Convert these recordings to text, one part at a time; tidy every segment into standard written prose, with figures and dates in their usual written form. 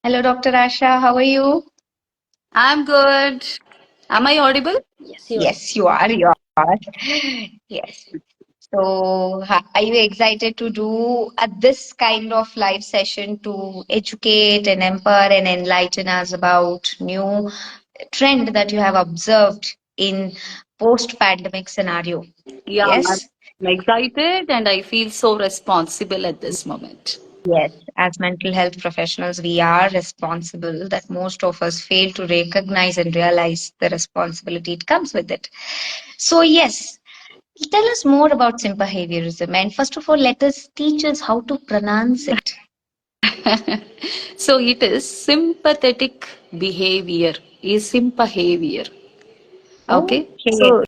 Hello, Dr. Asha. How are you? I'm good. Am I audible? Yes, you are. Yes, you are. You are. Yes. So, are you excited to do this kind of live session to educate and empower and enlighten us about new trend that you have observed in post-pandemic scenario? Yeah, Yes. I'm excited and I feel so responsible at this moment. Yes, as mental health professionals, we are responsible that most of us fail to recognize and realize the responsibility it comes with it. So, yes, tell us more about sympbehaviorism. And first of all, let us teach us how to pronounce it. So it is sympathetic behavior, is sympathevior. Okay. Okay. So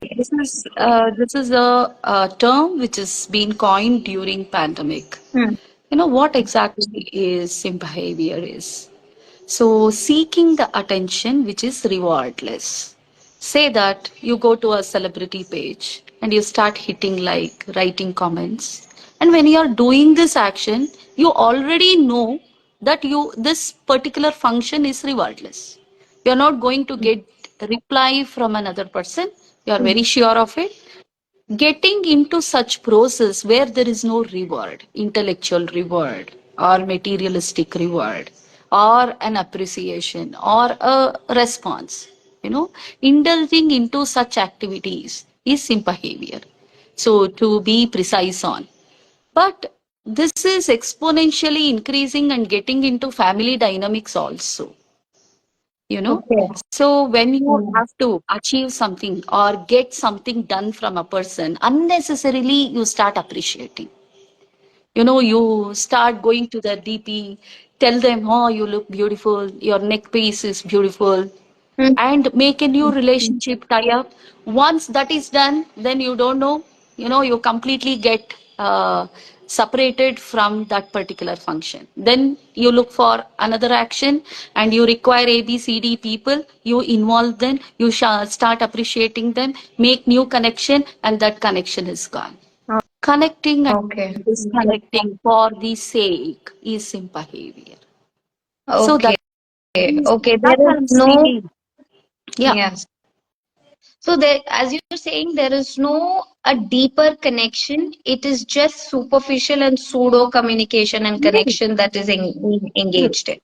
this is a term which has been coined during pandemic. Hmm. What exactly is sympathevior is? So, seeking the attention which is rewardless. Say that you go to a celebrity page and you start hitting like, writing comments. And when you are doing this action, you already know that this particular function is rewardless. You are not going to get a reply from another person. You are Hmm. very sure of it. Getting into such process where there is no reward, intellectual reward or materialistic reward or an appreciation or a response, indulging into such activities is sympbehavior. So to be precise on, but this is exponentially increasing and getting into family dynamics also, you know Okay. so when you Hmm. have to achieve something or get something done from a person, unnecessarily you start appreciating. You start going to the DP, tell them, oh, you look beautiful, your neck piece is beautiful, Hmm. and make a new relationship tie up. Once that is done, then you don't know, you completely get separated from that particular function. Then you look for another action and you require ABCD people, you involve them, you start appreciating them, make new connection, and that connection is gone. Connecting and Okay. disconnecting for the sake is sympbehavior. So Okay. Okay. that There is I'm no, seeing. Yeah. yes. So there, as you're saying, there is no a deeper connection. It is just superficial and pseudo communication and Yes. connection that is Yes. engaged in.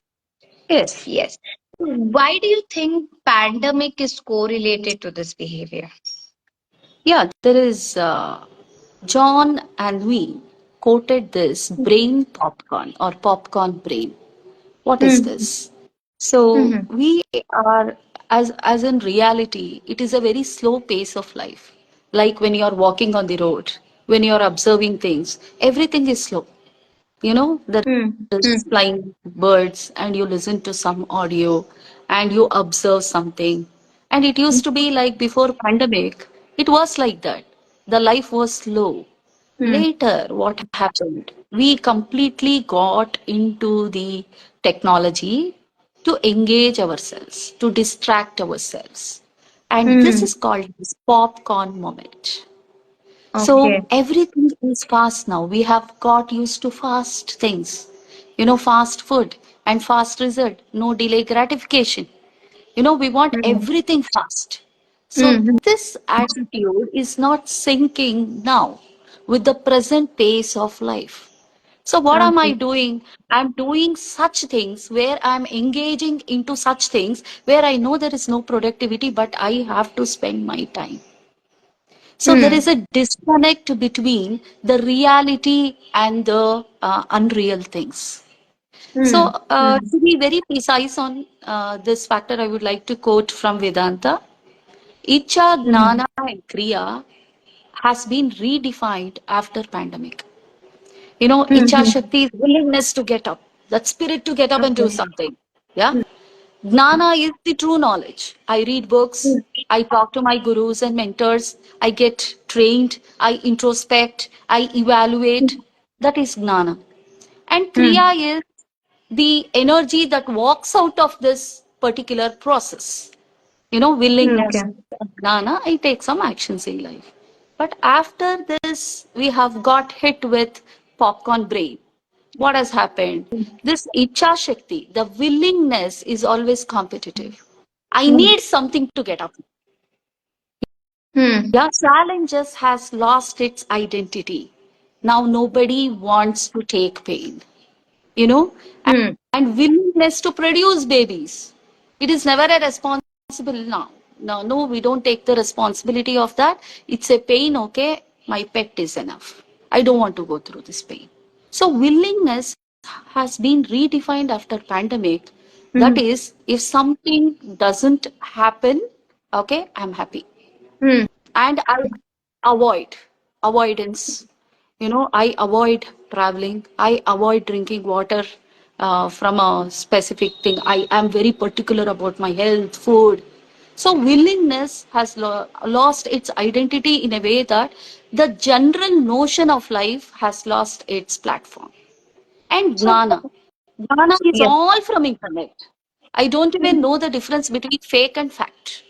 Yes. Yes. Why do you think pandemic is correlated to this behavior? Yeah, there is John and we quoted this brain popcorn or popcorn brain. What is Mm-hmm. this? So Mm-hmm. we are, as in reality, it is a very slow pace of life. Like when you are walking on the road, when you are observing things, everything is slow. There is flying birds and you listen to some audio and you observe something. And it used to be like before pandemic, it was like that. The life was slow. Mm-hmm. Later, what happened? We completely got into the technology to engage ourselves, to distract ourselves. And this Mm-hmm. is called this popcorn moment. Okay. So everything is fast now. We have got used to fast things, fast food and fast result, no delay gratification. We want Mm-hmm. everything fast. So Mm-hmm. this attitude is not syncing now with the present pace of life. So what am I Okay. doing? I'm doing such things where I'm engaging into such things where I know there is no productivity, but I have to spend my time. So there Mm. is a disconnect between the reality and the unreal things. So Mm. Mm. to be very precise on this factor, I would like to quote from Vedanta. Icha, Mm. Gnana, and Kriya has been redefined after pandemic. Icha Mm-hmm. Shakti is willingness to get up, that spirit to get up and do Okay. something. Yeah. Gnana is the true knowledge. I read books, Mm. I talk to my gurus and mentors, I get trained, I introspect, I evaluate. That is Gnana. And Mm. Kriya is the energy that walks out of this particular process. Willingness, Okay. Gnana, I take some actions in life. But after this, we have got hit with popcorn brain. what has happened? This icha shakti, the willingness is always competitive. I Hmm. need something to get up. Hmm. Yeah, challenges has lost its identity. Now nobody wants to take pain, you know, Hmm. and willingness to produce babies. It is never a responsible now. No, no, we don't take the responsibility of that. It's a pain, okay? My pet is enough. I don't want to go through this pain. So willingness has been redefined after pandemic. That Hmm. is, if something doesn't happen, okay, I'm happy. Hmm. And I avoid avoidance. I avoid traveling. I avoid drinking water from a specific thing. I am very particular about my health, food. So willingness has lost its identity in a way that the general notion of life has lost its platform. And So, gnana is yeah. all from internet. I don't even know the difference between fake and fact.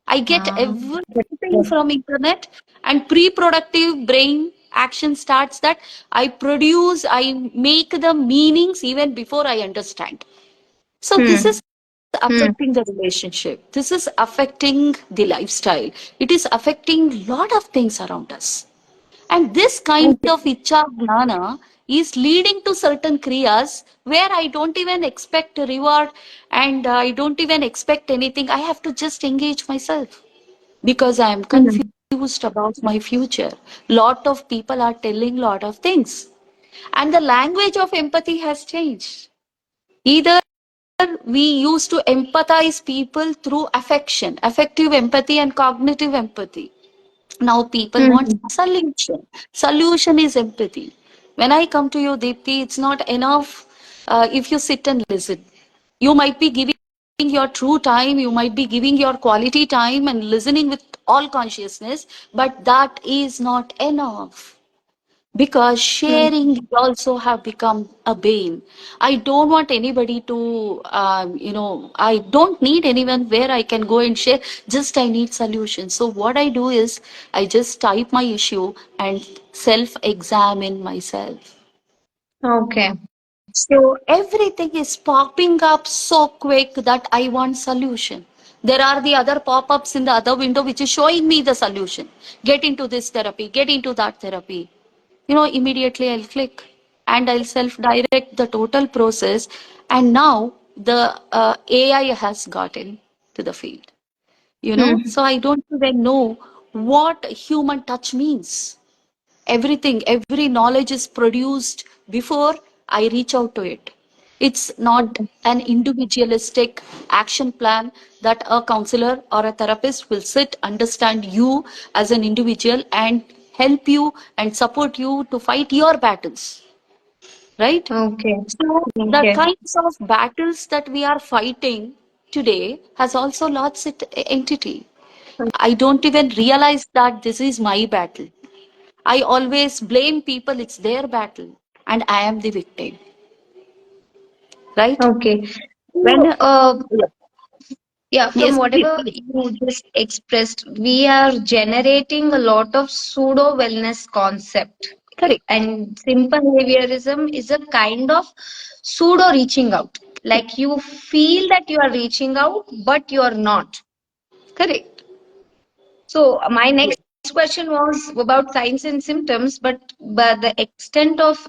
I get Ah, everything from internet, and pre-productive brain action starts that I make the meanings even before I understand. So this hmm. is affecting the relationship. This is affecting the lifestyle. It is affecting lot of things around us. And this kind Okay. of icha gnana is leading to certain kriyas where I don't even expect a reward, and I don't even expect anything. I have to just engage myself because I am Hmm. confused about my future. Lot of people are telling lot of things, and the language of empathy has changed. Either we used to empathize people through affection, affective empathy and cognitive empathy. Now people want Hmm. solution. Solution is empathy. When I come to you, Deepti, it's not enough if you sit and listen. You might be giving your true time, you might be giving your quality time and listening with all consciousness, but that is not enough because Hmm. sharing also have become a bane. I don't want anybody to I don't need anyone where I can go and share. Just I need solutions. So what I do is I just type my issue and self examine myself. Okay. So everything is popping up so quick that I want solution. There are the other pop-ups in the other window which is showing me the solution. Get into this therapy, get into that therapy. Immediately I'll click and I'll self-direct the total process. And now the AI has gotten to the field. Hmm. So I don't even know what human touch means. Everything, every knowledge is produced before I reach out to it. It's not an individualistic action plan that a counselor or a therapist will sit, understand you as an individual, and help you and support you to fight your battles, right? Okay. So, the Okay. kinds of battles that we are fighting today has also lost its entity. I don't even realize that this is my battle. I always blame people, it's their battle, and I am the victim, right? Okay. When So, yeah, from yes, please, whatever please. you just expressed, we are generating a lot of pseudo wellness concept. Correct, And simple behaviorism is a kind of pseudo reaching out. Like you feel that you are reaching out, but you are not. correct. So my next question was about signs and symptoms, but the extent of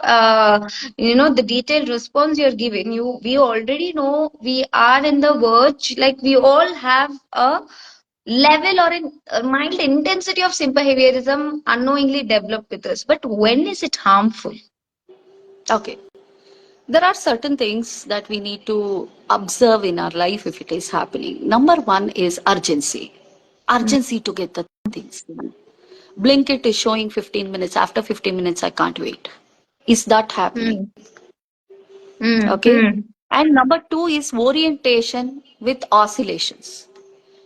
the detailed response you're giving, we already know we are in the verge. Like we all have a level or a mild intensity of behaviorism unknowingly developed with us. But when is it harmful? Okay. There are certain things that we need to observe in our life if it is happening. Number one is urgency. Mm, Urgency to get the things done. Blinkit is showing 15 minutes. After 15 minutes, I can't wait. Is that happening? mm, mm, Okay. mm, And number two is orientation with oscillations.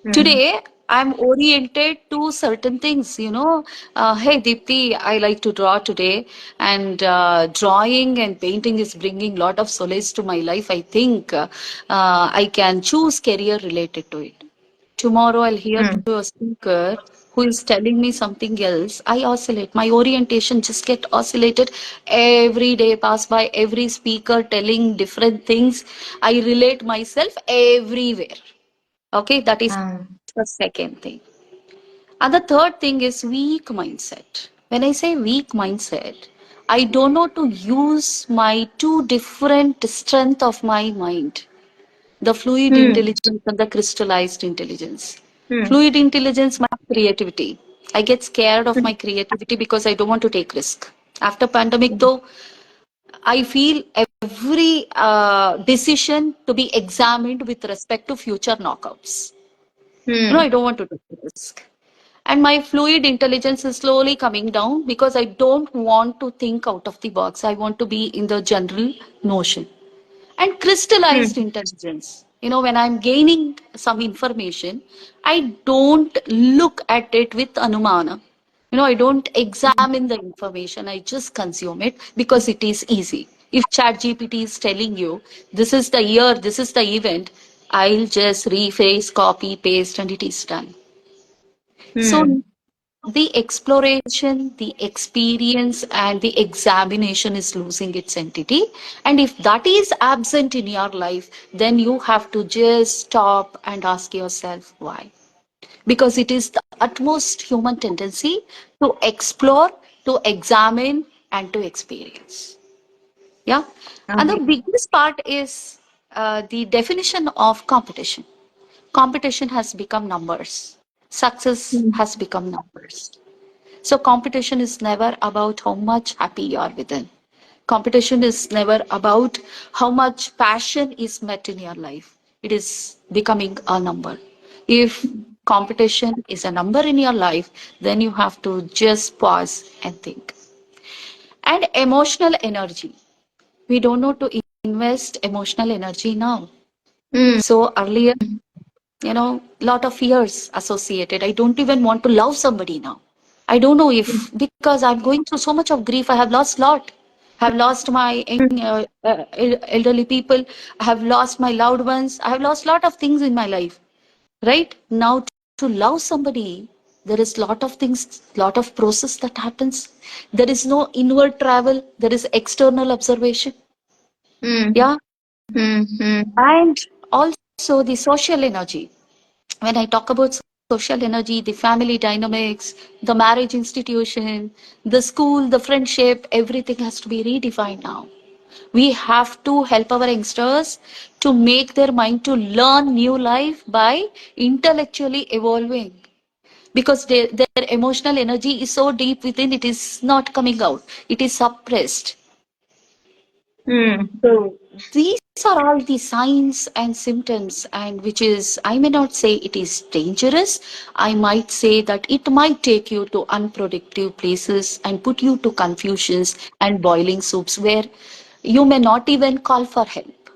mm, Today, I'm oriented to certain things. Hey, Deepti, I like to draw today, and drawing and painting is bringing a lot of solace to my life. I think I can choose career related to it. Tomorrow, I'll hear mm, to a speaker who is telling me something else, I oscillate. My orientation just get oscillated every day, pass by every speaker telling different things. I relate myself everywhere. Okay, that is the second thing. And the third thing is weak mindset. When I say weak mindset, I don't know to use my two different strength of my mind, the fluid Hmm. intelligence and the crystallized intelligence. Hmm. Fluid intelligence, my creativity. I get scared of my creativity because I don't want to take risk. After pandemic, though, I feel every decision to be examined with respect to future knockouts. Hmm. I don't want to take risk. And my fluid intelligence is slowly coming down because I don't want to think out of the box. I want to be in the general notion. And crystallized Hmm. intelligence. When I'm gaining some information, I don't look at it with anumana. I don't examine the information. I just consume it because it is easy. If ChatGPT is telling you this is the year, this is the event, I'll just rephrase, copy, paste, and it is done. So Hmm. the exploration, the experience, and the examination is losing its entity. And if that is absent in your life, then you have to just stop and ask yourself why. Because it is the utmost human tendency to explore, to examine, and to experience. Yeah. And the Okay. biggest part is the definition of competition. Competition has become numbers. Success Hmm. has become numbers. So competition is never about how much happy you are within. Competition is never about how much passion is met in your life. It is becoming a number. If competition is a number in your life, then you have to just pause and think. And emotional energy. We don't know to invest emotional energy now. Hmm. So earlier, lot of fears associated. I don't even want to love somebody now. I don't know if because I'm going through so much of grief. I have lost lot. I have lost my elderly people. I have lost my loved ones. I have lost lot of things in my life. Right now, to love somebody, there is lot of things, lot of process that happens. There is no inward travel. There is external observation. Hmm. Yeah, Hmm. Hmm. and also the social energy. When I talk about social energy, the family dynamics, the marriage institution, the school, the friendship, everything has to be redefined now. We have to help our youngsters to make their mind to learn new life by intellectually evolving because their emotional energy is so deep within, it is not coming out, it is suppressed. Hmm. So these are all the signs and symptoms, and which is, I may not say it is dangerous. I might say that it might take you to unproductive places and put you to confusions and boiling soups where you may not even call for help.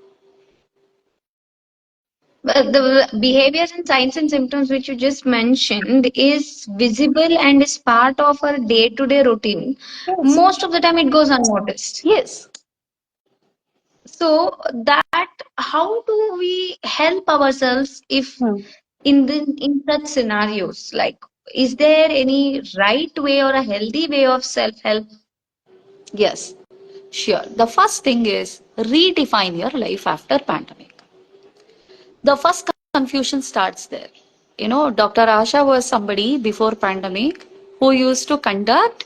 Well, the behaviors and signs and symptoms which you just mentioned is visible and is part of our day-to-day routine. Yes. Most of the time, it goes unnoticed. Yes. So that how do we help ourselves if Hmm. in such scenarios? Like, is there any right way or a healthy way of self-help? Yes. Sure. The first thing is redefine your life after pandemic. The first confusion starts there. Dr. Asha was somebody before pandemic who used to conduct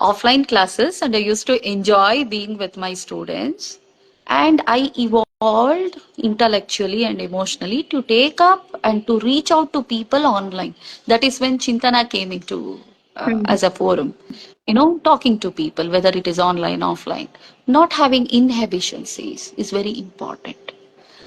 offline classes, and I used to enjoy being with my students. And I evolved intellectually and emotionally to take up and to reach out to people online. That is when Chintana came into Hmm. as a forum. Talking to people, whether it is online, offline. Not having inhibitions is very important.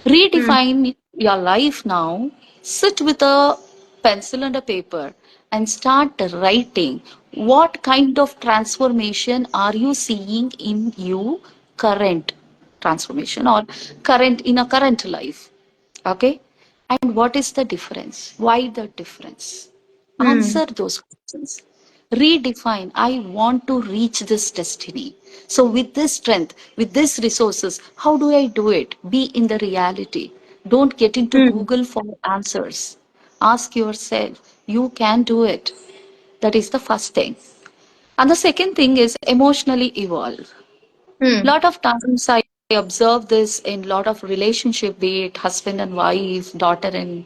Hmm. Redefine your life now. Sit with a pencil and a paper and start writing. What kind of transformation are you seeing in you current transformation or current in a current life? Okay. And what is the difference? Why the difference? Hmm. Answer those questions. Redefine. I want to reach this destiny. So, with this strength, with these resources, how do I do it? Be in the reality. Don't get into Hmm. Google for answers. Ask yourself, you can do it. That is the first thing. And the second thing is emotionally evolve. Hmm. Lot of times I observe this in lot of relationship, be it husband and wife, daughter and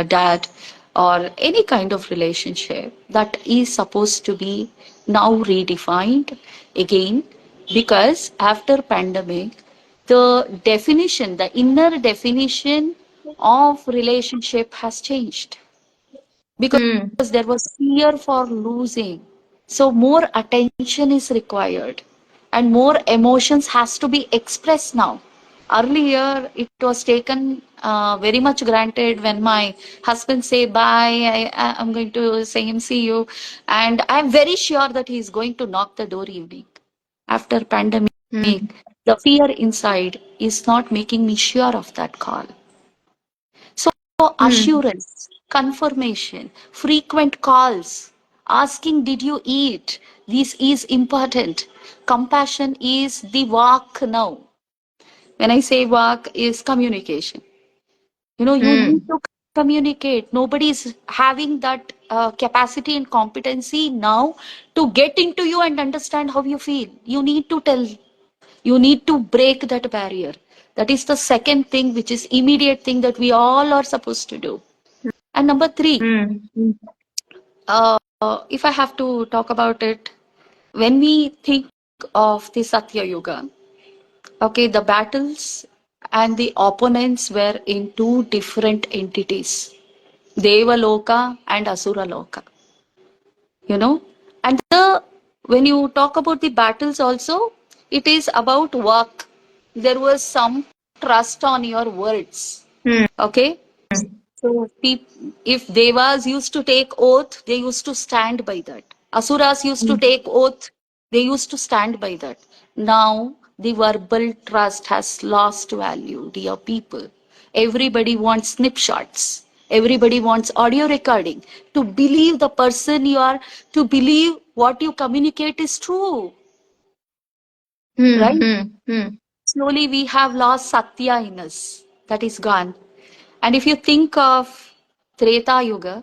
dad, or any kind of relationship that is supposed to be now redefined again, because after pandemic, the inner definition of relationship has changed because Hmm. there was fear for losing. So more attention is required and more emotions has to be expressed now. Earlier, it was taken very much granted when my husband say bye, I'm going to say him see you, and I'm very sure that he is going to knock the door evening. After pandemic, Hmm. the fear inside is not making me sure of that call. So Hmm. assurance, confirmation, frequent calls, asking, did you eat? This is important. Compassion is the walk now. When I say walk is communication. You need Hmm. to communicate. Nobody is having that capacity and competency now to get into you and understand how you feel. You need to tell. You need to break that barrier. That is the second thing, which is immediate thing that we all are supposed to do. And number three, Hmm. if I have to talk about it, when we think of the Satya Yuga, okay, the battles and the opponents were in two different entities, Deva Loka and Asura Loka, you know. And when you talk about the battles also, it is about work. There was some trust on your words, Hmm. okay. So, if Devas used to take oath, they used to stand by that. Asuras used to take oath, they used to stand by that. Now, the verbal trust has lost value, dear people. Everybody wants snapshots. Everybody wants audio recording. To believe the person you are, to believe what you communicate is true, Hmm. right? Hmm. Hmm. Slowly, we have lost Satya in us. That is gone. And if you think of Treta Yuga,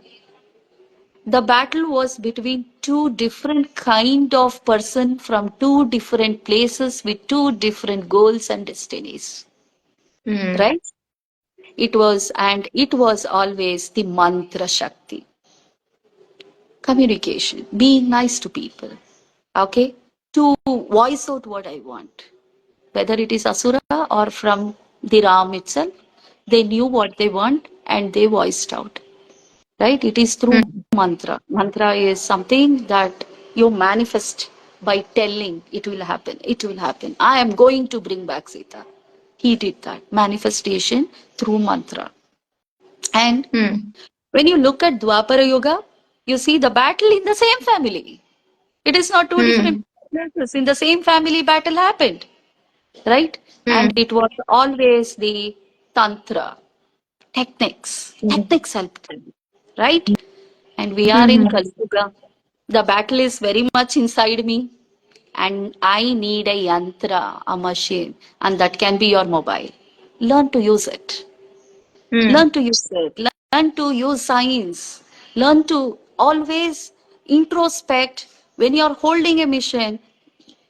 the battle was between two different kind of person from two different places with two different goals and destinies, Hmm. right? It was always the mantra shakti, communication, being nice to people, okay, to voice out what I want, whether it is asura or from the ram itself. They knew what they want and they voiced out, right? It is through Hmm. mantra. Mantra is something that you manifest by telling it will happen. It will happen. I am going to bring back Sita. He did that. Manifestation through mantra. And Hmm. when you look at Dwapara Yoga, you see the battle in the same family. It is not two different Hmm. places. In the same family, battle happened, right? And Hmm. it was always the tantra, techniques. Hmm. Techniques helped them, right? And we are in Hmm. Kali Yuga. The battle is very much inside me, and I need a yantra, a machine, and that can be your mobile. Learn to use it. Hmm. Learn to use it. Learn to use science. Learn to always introspect when you are holding a mission.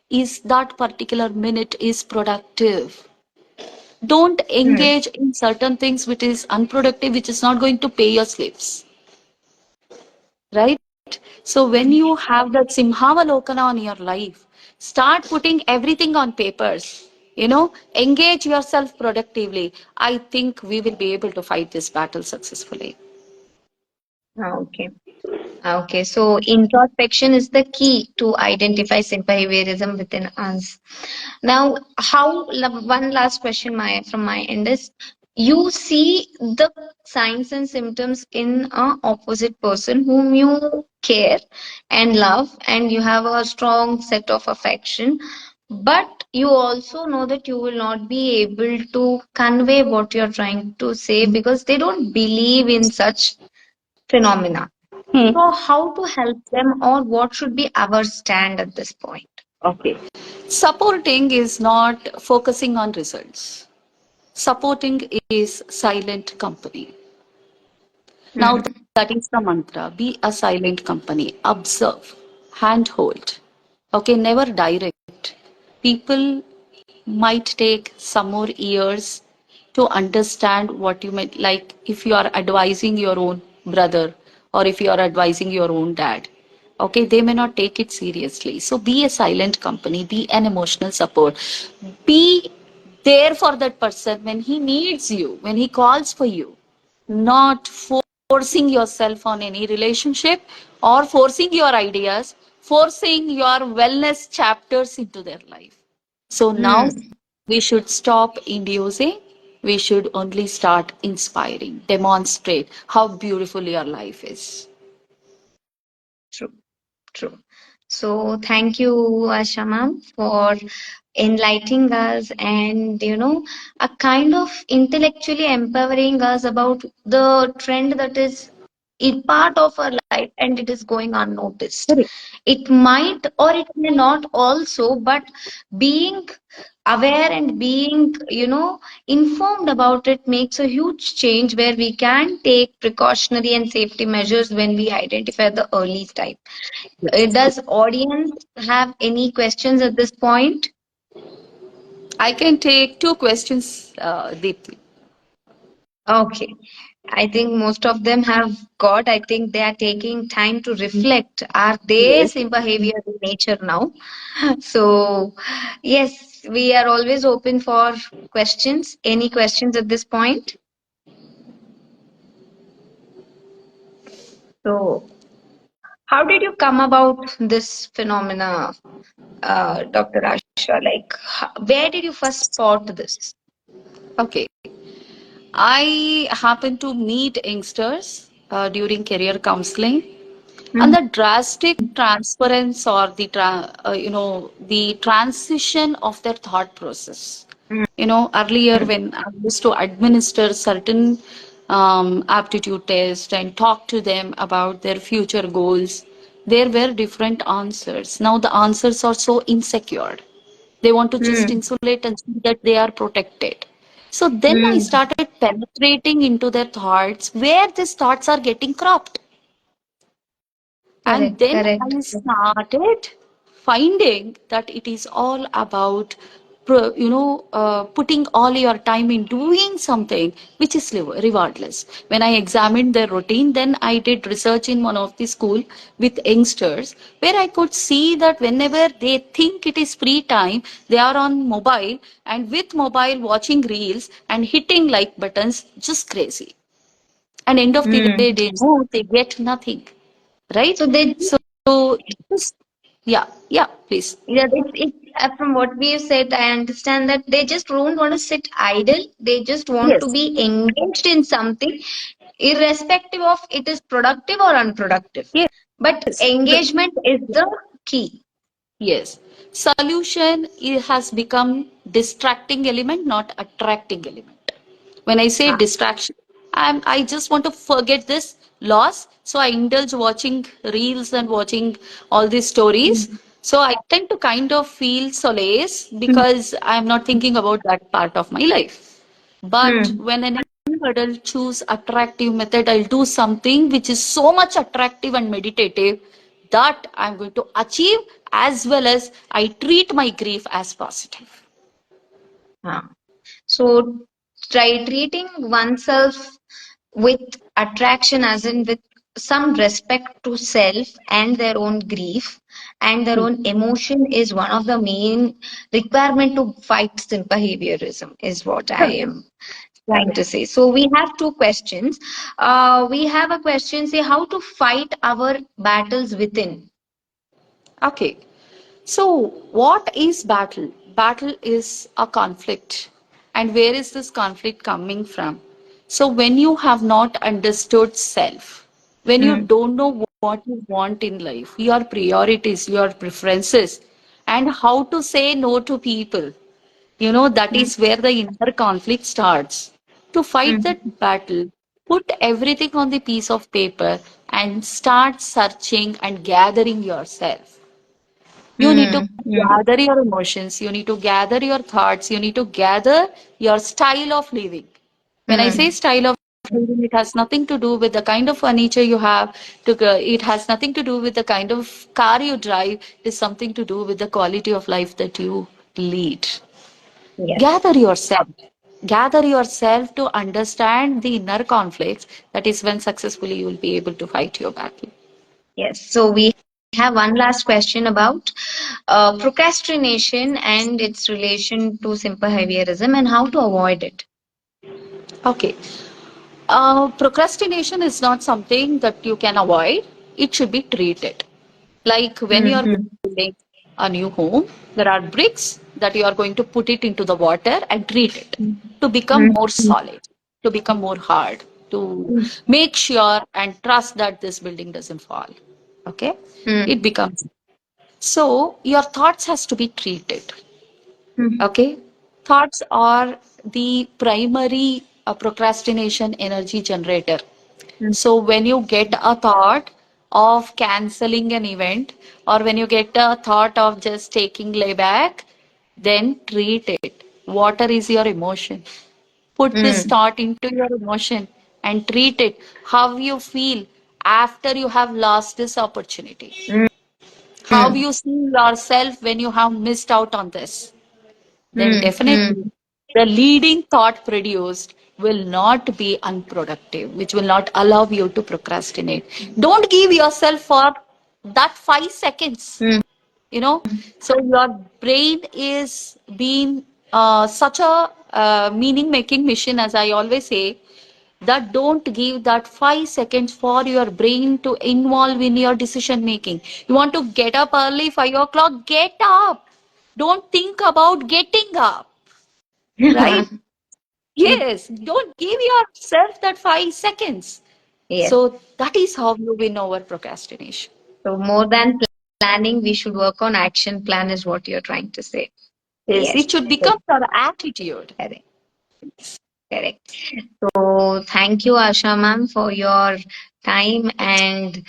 Is that particular minute is productive? Don't Hmm. engage in certain things which is unproductive, which is not going to pay your slaves, right? So when you have that Simhavalokana on your life, start putting everything on papers, engage yourself productively. I think we will be able to fight this battle successfully. Okay. Okay. So introspection is the key to identify behaviorism within us. Now, one last question from my end is, you see the signs and symptoms in a opposite person whom you care and love, and you have a strong set of affection, but you also know that you will not be able to convey what you're trying to say because they don't believe in such phenomena. Hmm. So, how to help them, or what should be our stand at this point? Okay. Supporting is not focusing on results. Supporting is silent company. Now, Hmm. That is the mantra. Be a silent company. Observe, handhold. Okay, never direct. People might take some more years to understand what you meant. Like if you are advising your own brother or if you are advising your own dad, okay, they may not take it seriously. So be a silent company, be an emotional support, be there for that person when he needs you, when he calls for you, not forcing yourself on any relationship or forcing your ideas, forcing your wellness chapters into their life. So now Hmm. we should stop inducing. We should only start inspiring, demonstrate how beautiful your life is. True. True. So thank you, Asha ma'am, for enlightening us and, a kind of intellectually empowering us about the trend that is a part of our life and it is going unnoticed. Correct. It might or it may not also, but being aware and being, informed about it makes a huge change where we can take precautionary and safety measures when we identify the early time. Yes. Does audience have any questions at this point? I can take two questions, Deepthi. Okay. I think most of them have got. I think they are taking time to reflect. Are they Yes. same behavior in nature now? So, yes, we are always open for questions. Any questions at this point? So, how did you come about this phenomena, Dr. Asha? Like, where did you first spot this? Okay. I happen to meet youngsters during career counseling, and the drastic transference or the transition of their thought process. Earlier when I used to administer certain aptitude tests and talk to them about their future goals, there were different answers. Now the answers are so insecure. They want to just Hmm. insulate and see that they are protected. So then I Hmm. started penetrating into their thoughts where these thoughts are getting cropped. And Correct, then correct. I started finding that it is all about, putting all your time in doing something which is rewardless. When I examined their routine, then I did research in one of the school with youngsters where I could see that whenever they think it is free time, they are on mobile and with mobile watching reels and hitting like buttons, just crazy. And end of the Hmm. day, they know they get nothing, right? So they, So, just, yeah, please. yeah, from what we have said, I understand that they just don't want to sit idle. They just want to Yes, be engaged in something, irrespective of it is productive or unproductive. yes. But The, engagement is the key. yes. Solution has become distracting element, not attracting element. When I say Ah. distraction, I just want to forget this loss. So I indulge watching reels and watching all these stories. Hmm. So I tend to kind of feel solace because I'm not thinking about that part of my life. But Hmm. when an young adult choose attractive method, I'll do something which is so much attractive and meditative that I'm going to achieve as well as I treat my grief as positive. Ah. So try treating oneself with attraction, as in with some respect to self and their own grief and their own emotion, is one of the main requirement to fight behaviorism, is what I Correct. am trying to say. So we have two questions. We have a question, say, how to fight our battles within. Okay. So, what is battle? Battle is a conflict. And where is this conflict coming from? So, when you have not understood self, when you Hmm. don't know what you want in life, your priorities, your preferences, and how to say no to people, that Hmm. is where the inner conflict starts. To fight Hmm. that battle, put everything on the piece of paper and start searching and gathering yourself. You need to Hmm. Hmm. gather your emotions, you need to gather your thoughts, you need to gather your style of living. When I say Hmm. style of living, building. It has nothing to do with the kind of furniture you have. It has nothing to do with the kind of car you drive. It is something to do with the quality of life that you lead. Yes. Gather yourself. Gather yourself to understand the inner conflicts. That is when successfully you will be able to fight your battle. Yes. So we have one last question about procrastination and its relation to sympbehaviorism and how to avoid it. Okay. Procrastination is not something that you can avoid. It should be treated. Like when you are Mm-hmm. building a new home, there are bricks that you are going to put it into the water and treat it to become more solid, to become more hard, to make sure and trust that this building doesn't fall. Okay? It becomes so your thoughts has to be treated. Okay? Thoughts are the primary procrastination energy generator. So when you get a thought of canceling an event, or when you get a thought of just taking layback, then treat it. Water is your emotion. Put this Mm-hmm. thought into your emotion and treat it. How you feel after you have lost this opportunity. How you see yourself when you have missed out on this. Then definitely the leading thought produced will not be unproductive, which will not allow you to procrastinate. Don't give yourself for that 5 seconds, you know. So your brain is being such a meaning making machine, as I always say, that don't give that 5 seconds for your brain to involve in your decision making. You want to get up early, 5 o'clock, get up. Don't think about getting up, right? Yes, don't give yourself that 5 seconds. Yes. So that is how you win over procrastination. So more than planning, we should work on action plan is what you're trying to say. Yes. Yes, it should Good. become your attitude. Correct. Correct. So thank you, Asha ma'am, for your time and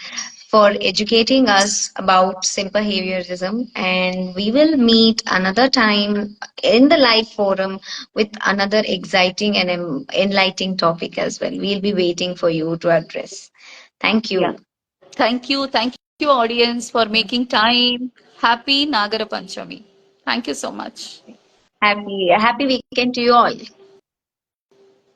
for educating us about sympbehaviorism. And we will meet another time in the live forum with another exciting and enlightening topic as well. We'll be waiting for you to address. Thank Yeah. you. Thank you, audience, for making time. Happy Nagara Panchami. Thank you so much. Happy weekend to you all.